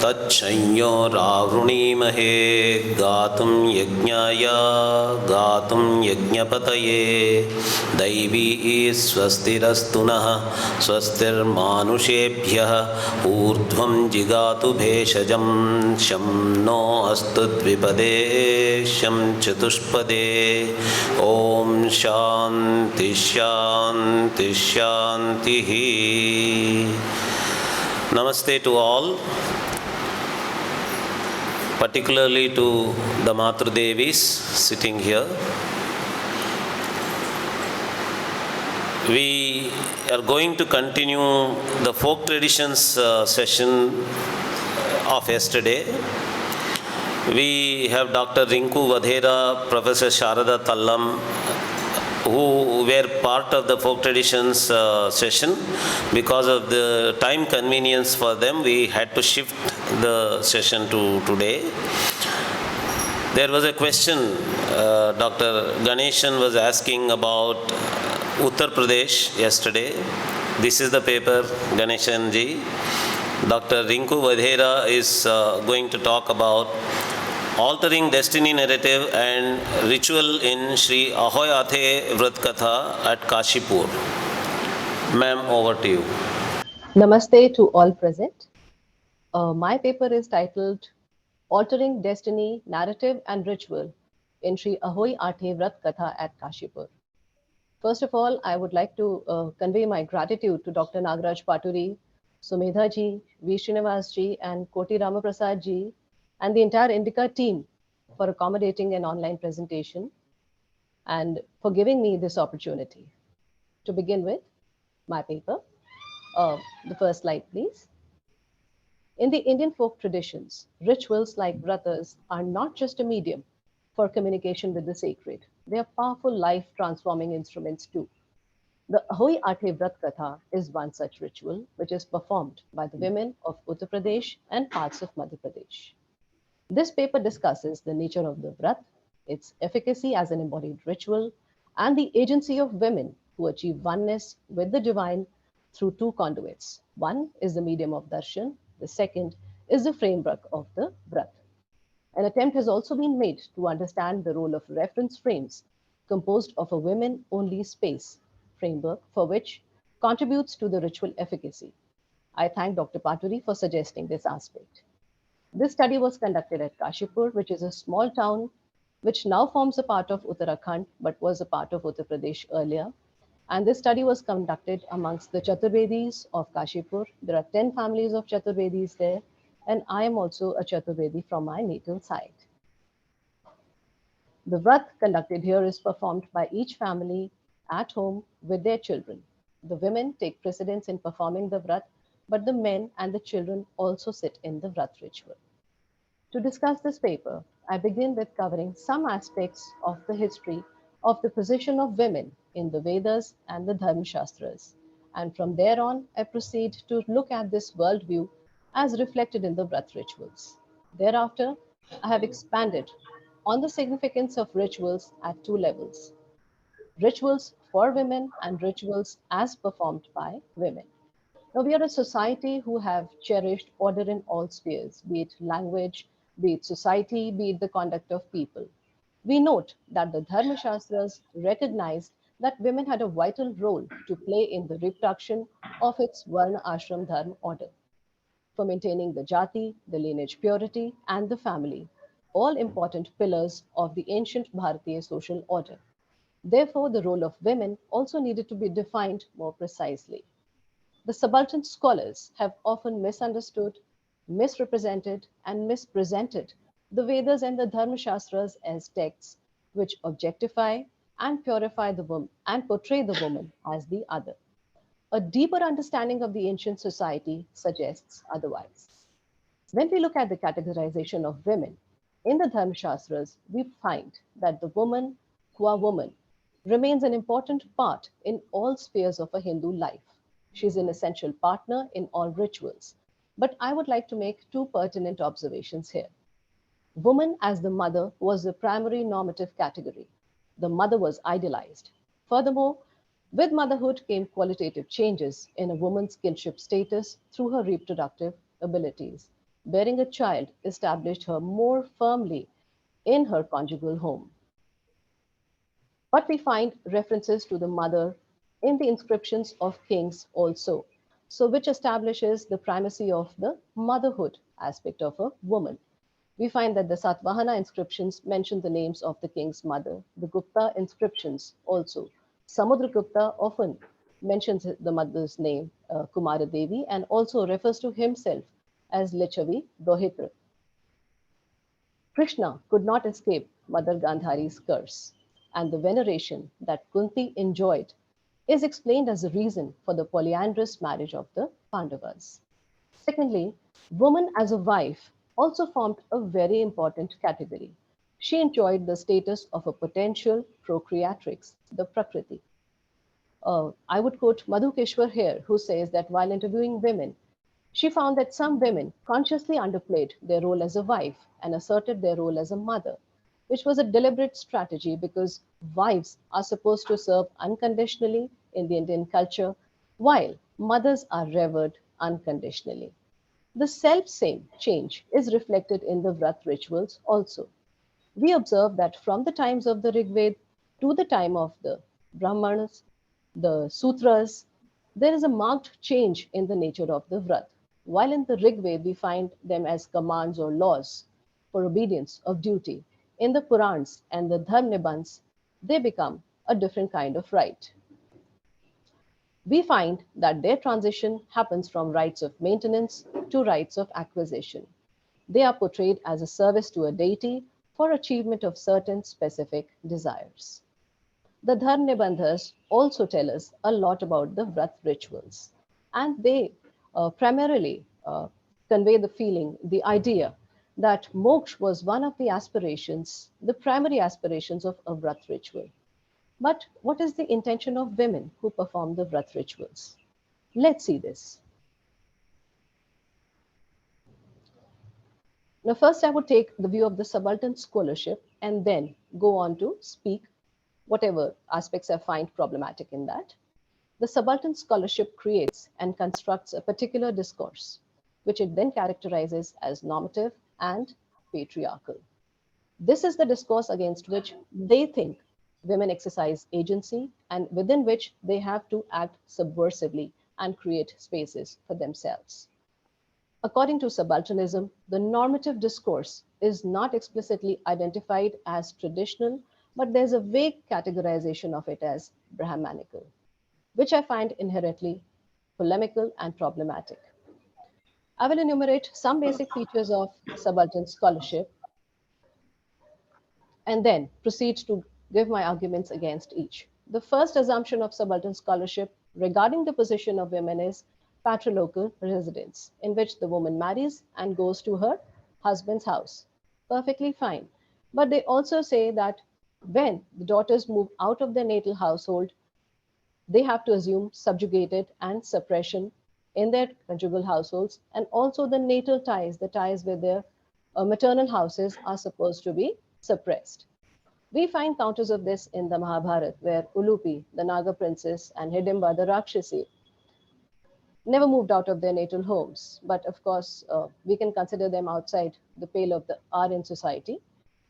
तच्छंयोरावृणीमहे गातुं यज्ञाय गातुं यज्ञपतये दैवी स्वस्तिरस्तु नः स्वस्तिर्मानुषेभ्यः ऊर्ध्वं जिगातु भेषजं शं नो अस्तु द्विपदे शं चतुष्पदे ॐ शान्ति शान्ति शान्तिः. Namaste to all, particularly to the Matru Devis sitting here. We are going to continue the folk traditions session of yesterday. We have Dr. Rinkoo, Wadhera, Professor Sharada Tallam, who were part of the folk traditions session. Because of the time convenience for them, we had to shift the session to today. There was a question Dr. Ganeshan was asking about Uttar Pradesh yesterday. This is the paper, Ganeshan ji. Dr. Rinkoo Wadhera is going to talk about altering destiny narrative and ritual in Shri Ahoi Aathe Vrat Katha at Kashipur. Ma'am, over to you. Namaste to all present. My paper is titled Altering Destiny, Narrative and Ritual in Shri Ahoi Aathe Vrat Katha at Kashipur. First of all, I would like to convey my gratitude to Dr. Nagaraj Paturi, Sumedha ji, V. Srinivas ji and Koti Ramaprasad ji and the entire Indica team for accommodating an online presentation and for giving me this opportunity. To begin with, my paper. The first slide, please. In the Indian folk traditions, rituals like vratas are not just a medium for communication with the sacred. They are powerful life-transforming instruments too. The Ahoi Aathe Vrat Katha is one such ritual which is performed by the women of Uttar Pradesh and parts of Madhya Pradesh. This paper discusses the nature of the Vrat, its efficacy as an embodied ritual, and the agency of women who achieve oneness with the divine through two conduits. One is the medium of darshan, the second is the framework of the Vrat. An attempt has also been made to understand the role of reference frames composed of a women-only space framework for which contributes to the ritual efficacy. I thank Dr. Paturi for suggesting this aspect. This study was conducted at Kashipur, which is a small town which now forms a part of Uttarakhand but was a part of Uttar Pradesh earlier. And this study was conducted amongst the Chaturvedis of Kashipur. There are 10 families of Chaturvedis there, and I am also a Chaturvedi from my natal side. The Vrat conducted here is performed by each family at home with their children. The women take precedence in performing the Vrat, but the men and the children also sit in the Vrat ritual. To discuss this paper, I begin with covering some aspects of the history of the position of women in the Vedas and the Dharma Shastras. And from there on, I proceed to look at this worldview as reflected in the Vrat rituals. Thereafter, I have expanded on the significance of rituals at two levels: rituals for women and rituals as performed by women. Now, we are a society who have cherished order in all spheres, be it language, be it society, be it the conduct of people. We note that the Dharma Shastras recognized that women had a vital role to play in the reproduction of its Varna Ashram Dharma order, for maintaining the jati, the lineage purity, and the family, all important pillars of the ancient Bharatiya social order. Therefore, the role of women also needed to be defined more precisely. The subaltern scholars have often misunderstood, misrepresented, and mispresented the Vedas and the Dharma Shastras as texts which objectify and purify the woman and portray the woman as the other. A deeper understanding of the ancient society suggests otherwise. When we look at the categorization of women in the Dharma Shastras, we find that the woman, qua woman, remains an important part in all spheres of a Hindu life. She is an essential partner in all rituals. But I would like to make two pertinent observations here. Woman as the mother was the primary normative category. The mother was idealized. Furthermore, with motherhood came qualitative changes in a woman's kinship status through her reproductive abilities. bearing a child established her more firmly in her conjugal home. But we find references to the mother in the inscriptions of kings also, so which establishes the primacy of the motherhood aspect of a woman. We find that the Satvahana inscriptions mention the names of the king's mother. The Gupta inscriptions also. Samudragupta often mentions the mother's name, Kumara Devi, and also refers to himself as Lichavi Dohitra. Krishna could not escape Mother Gandhari's curse, and the veneration that Kunti enjoyed is explained as a reason for the polyandrous marriage of the Pandavas. Secondly, woman as a wife also formed a very important category. She enjoyed the status of a potential procreatrix, the Prakriti. I would quote Madhukeshwar here, who says that while interviewing women, she found that some women consciously underplayed their role as a wife and asserted their role as a mother, which was a deliberate strategy because wives are supposed to serve unconditionally in the Indian culture, while mothers are revered unconditionally. The self same change is reflected in the Vrat rituals also. We observe that from the times of the Rig Veda to the time of the Brahmanas, the Sutras, there is a marked change in the nature of the Vrat. While in the Rig Veda we find them as commands or laws for obedience of duty, in the Purans and the Dharma Nibans, they become a different kind of right. We find that their transition happens from rites of maintenance to rites of acquisition. They are portrayed as a service to a deity for achievement of certain specific desires. The Dharma Nibandhas also tell us a lot about the Vrat rituals, and they primarily convey the feeling, the idea that moksha was one of the aspirations, the primary aspirations of a Vrat ritual. But what is the intention of women who perform the Vrat rituals? Let's see this. Now, first, I would take the view of the subaltern scholarship and then go on to speak whatever aspects I find problematic in that. The subaltern scholarship creates and constructs a particular discourse, which it then characterizes as normative and patriarchal. This is the discourse against which they think women exercise agency and within which they have to act subversively and create spaces for themselves. According to subalternism, the normative discourse is not explicitly identified as traditional, but there's a vague categorization of it as Brahmanical, which I find inherently polemical and problematic. I will enumerate some basic features of subaltern scholarship and then proceed to give my arguments against each. The first assumption of subaltern scholarship regarding the position of women is patrilocal residence, in which the woman marries and goes to her husband's house. Perfectly fine. But they also say that when the daughters move out of their natal household, they have to assume subjugated and suppression in their conjugal households, and also the natal ties, the ties with their maternal houses, are supposed to be suppressed. We find counters of this in the Mahabharata, where Ulupi, the Naga princess, and Hidimba, the Rakshasi, never moved out of their natal homes. But of course, we can consider them outside the pale of the Aryan society.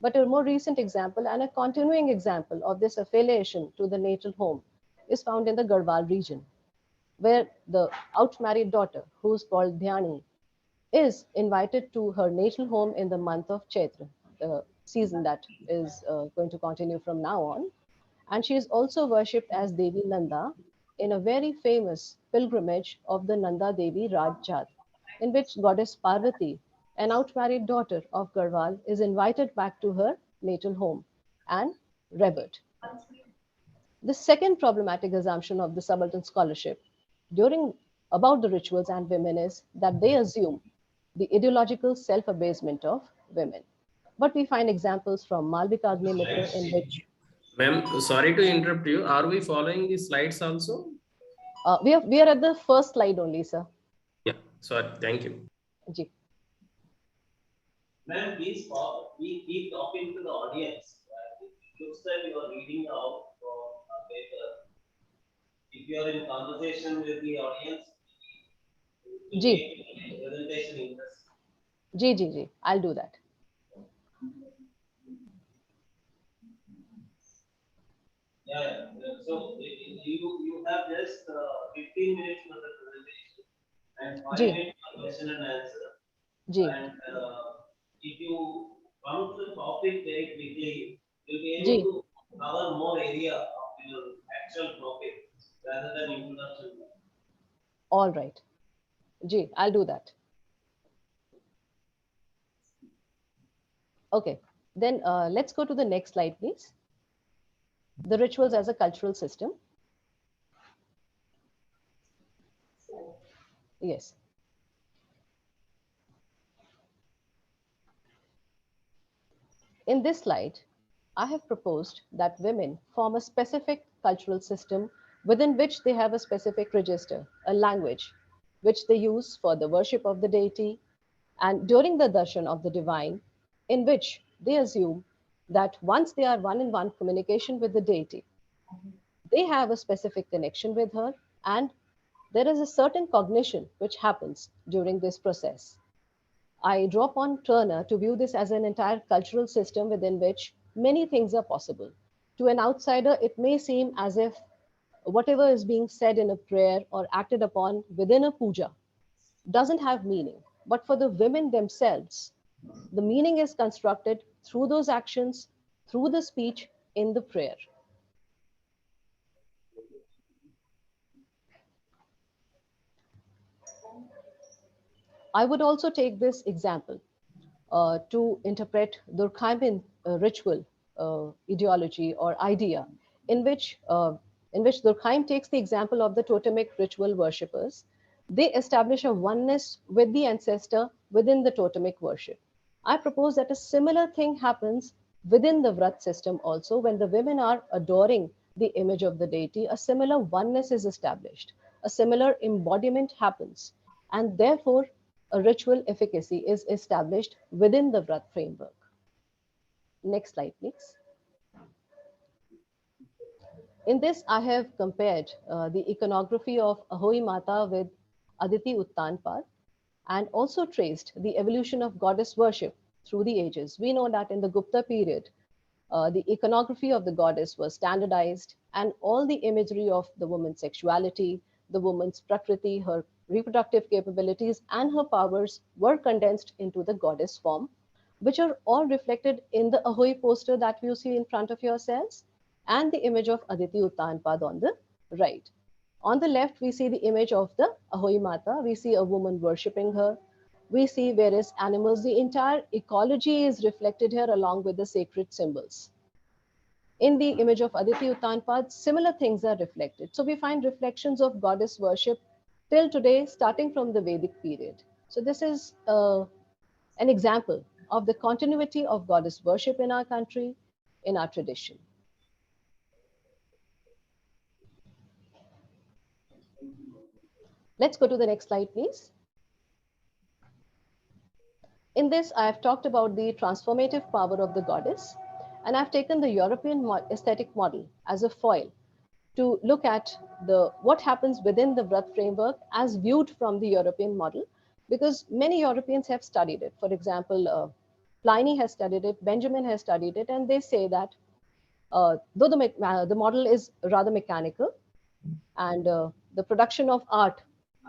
But a more recent example and a continuing example of this affiliation to the natal home is found in the Garhwal region, where the outmarried daughter, who's called Dhyani, is invited to her natal home in the month of Chaitra, the season that is going to continue from now on. And she is also worshipped as Devi Nanda in a very famous pilgrimage of the Nanda Devi Rajjat, in which goddess Parvati, an outmarried daughter of Garhwal, is invited back to her natal home and revered. The second problematic assumption of the subaltern scholarship during about the rituals and women is that they assume the ideological self-abasement of women. But we find examples from Malvika Agnimitra in which Ma'am, sorry to interrupt you. Are we following the slides also? we are at the first slide only, sir. Yeah, sorry. Thank you. Ji. Ma'am, please we keep talking to the audience. It looks like you are reading out from a paper. If you are in conversation with the audience, it will Ji. make the presentation interesting. Ji, I'll do that. So you have just 15 minutes for the presentation and 5 Ji, minutes for question and answer. ji, And if you come to the topic very quickly, you'll be able ji. to cover more area of your actual topic rather than introduction. All right. Ji, I'll do that. Okay. Then let's go to the next slide, please. The rituals as a cultural system. Yes. In this slide, I have proposed that women form a specific cultural system within which they have a specific register, a language, which they use for the worship of the deity and during the darshan of the divine, in which they assume that once they are one-in-one communication with the deity, they have a specific connection with her, and there is a certain cognition which happens during this process. I draw upon Turner to view this as an entire cultural system within which many things are possible. To an outsider, it may seem as if whatever is being said in a prayer or acted upon within a puja doesn't have meaning. But for the women themselves, the meaning is constructed through those actions, through the speech in the prayer. I would also take this example to interpret Durkheimian ritual ideology or idea, in which Durkheim takes the example of the totemic ritual worshippers. They establish a oneness with the ancestor within the totemic worship. I propose that a similar thing happens within the Vrat system also. When the women are adoring the image of the deity, a similar oneness is established, a similar embodiment happens, and therefore a ritual efficacy is established within the Vrat framework. Next slide, please. In this, I have compared the iconography of Ahoi Mata with Aditi Uttanpad and also traced the evolution of goddess worship through the ages. We know that in the Gupta period, the iconography of the goddess was standardized, and all the imagery of the woman's sexuality, the woman's prakriti, her reproductive capabilities, and her powers were condensed into the goddess form, which are all reflected in the Ahoi poster that you see in front of yourselves, and the image of Aditi Uttanpad on the right. On the left, we see the image of the Ahoi Mata. We see a woman worshipping her. We see various animals. The entire ecology is reflected here along with the sacred symbols. In the image of Aditi Uttanpad, similar things are reflected. So we find reflections of goddess worship till today, starting from the Vedic period. So this is an example of the continuity of goddess worship in our country, in our tradition. Let's go to the next slide, please. In this, I have talked about the transformative power of the goddess, and I've taken the European aesthetic model as a foil to look at what happens within the Vrat framework as viewed from the European model, because many Europeans have studied it. For example, Pliny has studied it, Benjamin has studied it, and they say that though the model is rather mechanical, and the production of art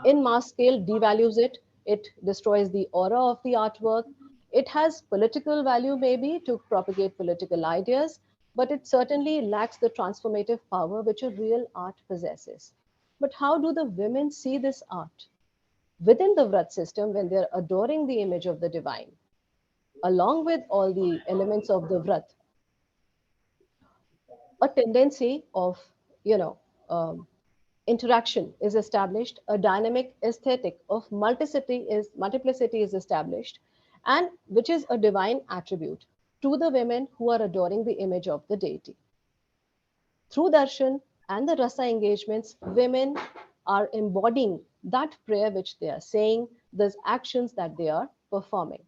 in mass scale devalues it. It destroys the aura of the artwork. It has political value, maybe, to propagate political ideas, but it certainly lacks the transformative power which a real art possesses. But how do the women see this art? Within the Vrat system, when they're adoring the image of the divine, along with all the elements of the Vrat, a tendency of, you know, um, interaction is established, a dynamic aesthetic of multiplicity is established, and which is a divine attribute to the women who are adoring the image of the deity. Through darshan and the rasa engagements, women are embodying that prayer which they are saying, those actions that they are performing.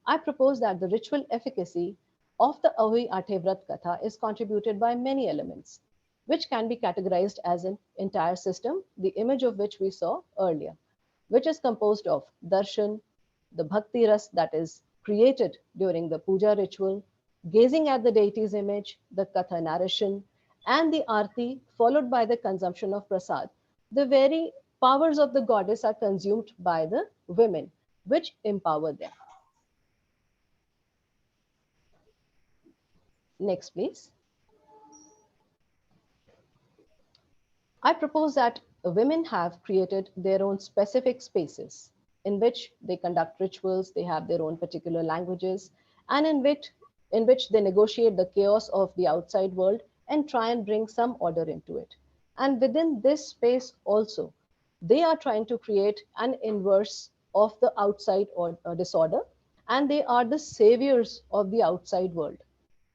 I propose that the ritual efficacy of the Ahoi Aathe Vrat Katha is contributed by many elements, which can be categorized as an entire system, the image of which we saw earlier, which is composed of darshan, the bhakti ras that is created during the puja ritual, gazing at the deity's image, the katha narration, and the arti, followed by the consumption of prasad, the very powers of the goddess are consumed by the women, which empower them. Next, please. I propose that women have created their own specific spaces in which they conduct rituals, they have their own particular languages, and in which they negotiate the chaos of the outside world and try and bring some order into it. And within this space also, they are trying to create an inverse of the outside or disorder, and they are the saviors of the outside world,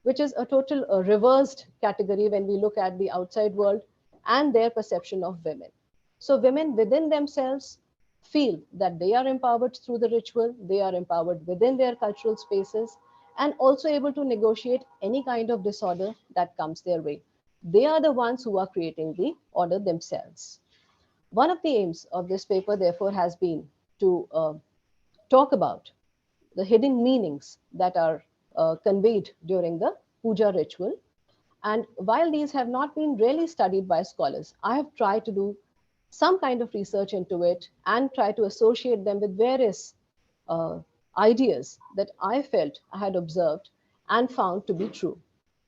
which is a total reversed category when we look at the outside world and their perception of women. So, women within themselves feel that they are empowered through the ritual, they are empowered within their cultural spaces, and also able to negotiate any kind of disorder that comes their way. They are the ones who are creating the order themselves. One of the aims of this paper, therefore, has been to talk about the hidden meanings that are conveyed during the puja ritual. And while these have not been really studied by scholars, I have tried to do some kind of research into it and try to associate them with various uh, ideas that I felt I had observed and found to be true.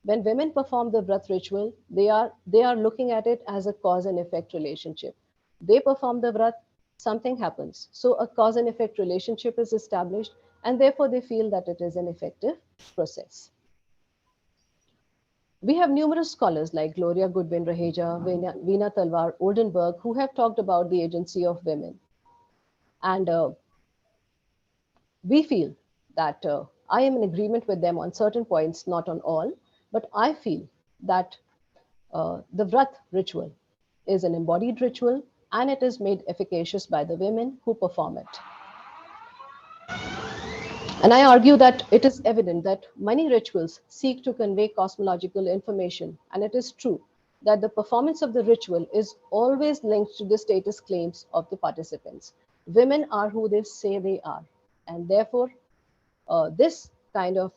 When women perform the Vrat ritual, they are looking at it as a cause and effect relationship. They perform the Vrat, something happens. So a cause and effect relationship is established, and therefore they feel that it is an effective process. We have numerous scholars like Gloria Goodwin Raheja, Veena Talwar, Oldenburg, who have talked about the agency of women. And we feel that I am in agreement with them on certain points, not on all, but I feel that the Vrat ritual is an embodied ritual and it is made efficacious by the women who perform it. And I argue that it is evident that many rituals seek to convey cosmological information, and it is true that the performance of the ritual is always linked to the status claims of the participants. Women are who they say they are, and therefore, this kind of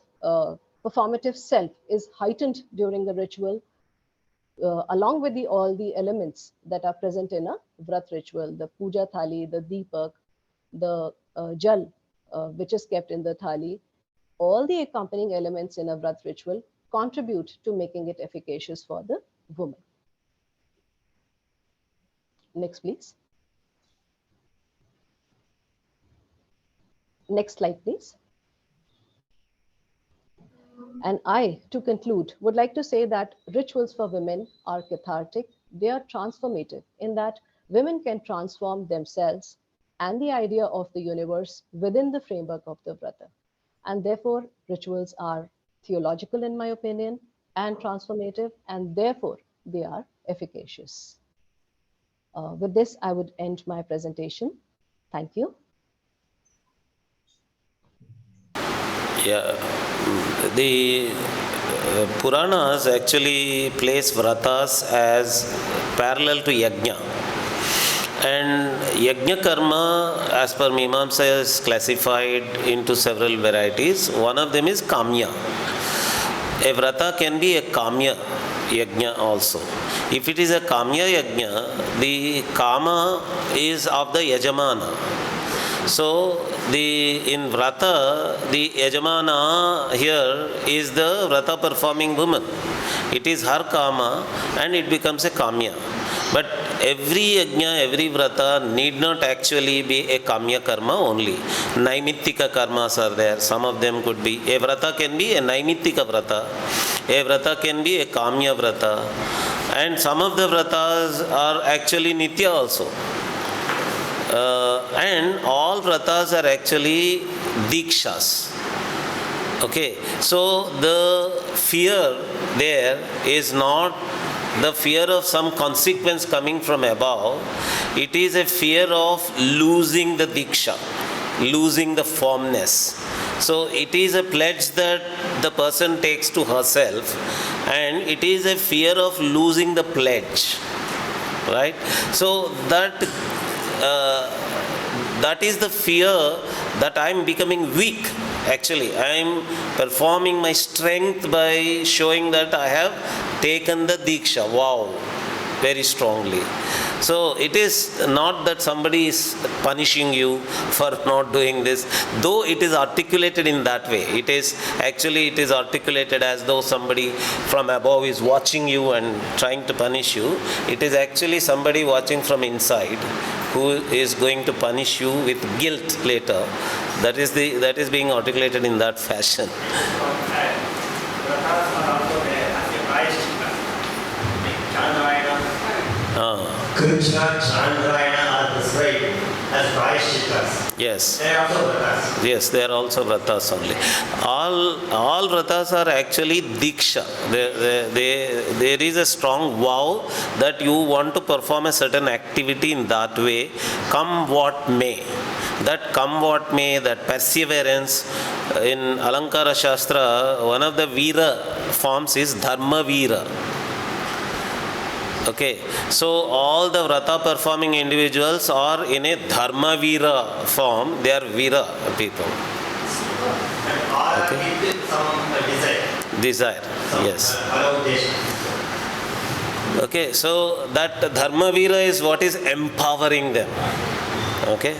performative self is heightened during the ritual, along with all the elements that are present in a Vrat ritual, the puja thali, the deepak, the jal, which is kept in the thali. All the accompanying elements in a Vrat ritual contribute to making it efficacious for the woman. Next, please. Next slide, please. And I, to conclude, would like to say that rituals for women are cathartic. They are transformative in that women can transform themselves and the idea of the universe within the framework of the Vrata. And therefore, rituals are theological, in my opinion, and transformative, and therefore, they are efficacious. With this, I would end my presentation. Thank you. Yeah, the Puranas actually place vratas as parallel to yajna. And yajna karma, as per Mimamsa, is classified into several varieties. One of them is kamya. A vrata can be a kamya yajna also. If it is a kamya yajna, the kama is of the yajamana. So, in Vrata, the Yajamana here is the Vrata performing woman. It is her kama and it becomes a kamya. But every yajna, every Vrata need not actually be a kamya karma only. Naimittika karmas are there. Some of them could be. A Vrata can be a Naimittika Vrata. A Vrata can be a kamya Vrata. And some of the Vratas are actually Nitya also. And all vratas are actually dikshas. Okay, so the fear there is not the fear of some consequence coming from above. It is a fear of losing the diksha, losing the formness. So it is a pledge that the person takes to herself, and it is a fear of losing the pledge, right? So that that is the fear that I am becoming weak. Actually, I am performing my strength by showing that I have taken the Diksha. Wow, very strongly. So it is not that somebody is punishing you for not doing this, though it is articulated in that way. It is articulated as though somebody from above is watching you and trying to punish you. It is actually somebody watching from inside who is going to punish you with guilt later. That is being articulated in that fashion. Krishna, Chandrayana are prescribed as Prayashchitas. Yes. They are also Vratas. Yes, they are also vratas only. All vratas are actually diksha. There is a strong vow that you want to perform a certain activity in that way, come what may. That come what may, that perseverance. In Alankara Shastra, one of the Veera forms is Dharma Veera. Okay, so all the vrata performing individuals are in a Dharma Veera form. They are Veera people. And all are with some Desire, yes. desire. Okay, so that Dharma Veera is what is empowering them. Okay.